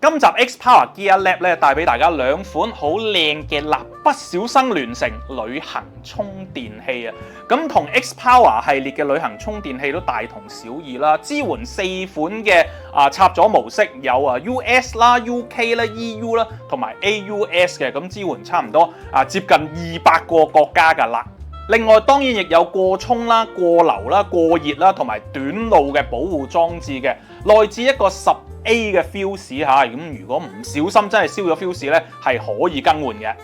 今集 X Power Gear Lab 咧帶俾大家兩款好靚嘅蠟筆小新聯乘旅行充電器啊！咁同 X Power 系列嘅旅行充電器都大同小異啦，支援4款嘅插座模式，有US 啦、UK 啦、EU 啦同埋 AUS 嘅，咁支援差唔多接近200個國家㗎啦。另外當然亦有過充啦、過流啦、過熱啦同埋短路嘅保護裝置嘅，內置一個10A 嘅 fuse 嚇，咁如果唔小心真係燒咗 fuse 咧，係可以更換嘅。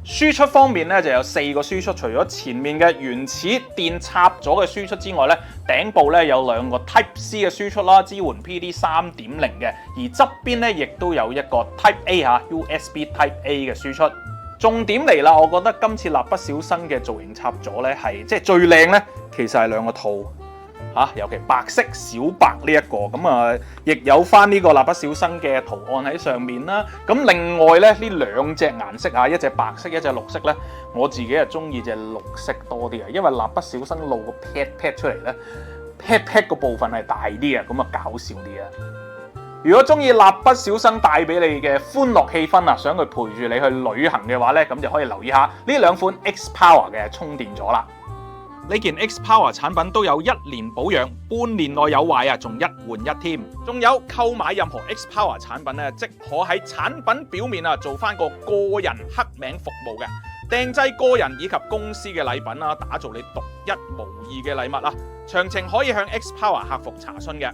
輸出方面咧就有4個輸出，除咗前面嘅原始電插咗嘅輸出之外咧，頂部咧有2個 Type C 嘅輸出啦，支援 PD 3.0嘅，而側邊咧亦都有一個 Type A USB Type A 嘅輸出。重點嚟啦，我覺得今次蠟筆小新嘅造型插座咧係即係最靚咧，其實係2個套尤其白色小白呢一個咁亦有翻呢個蠟筆小新嘅圖案喺上面啦。咁另外咧呢2隻顏色一隻白色，一隻綠色咧，我自己係中意隻綠色多啲因為蠟筆小新露個 pat 出嚟咧 ，pat 個部分係大啲嘅，咁搞笑啲啊！如果中意蠟筆小新帶俾你嘅歡樂氣氛想佢陪住你去旅行嘅話咧，咁就可以留意下呢2款 X Power 嘅充電座啦。呢件 X Power 產品都有1年保養，半年內有壞仲1換1添。仲有購買任何 X Power 產品咧，即可喺產品表面做翻個個人刻名服務嘅，訂製個人以及公司嘅禮品打造你獨一無二嘅禮物詳情可以向 X Power 客服查詢嘅。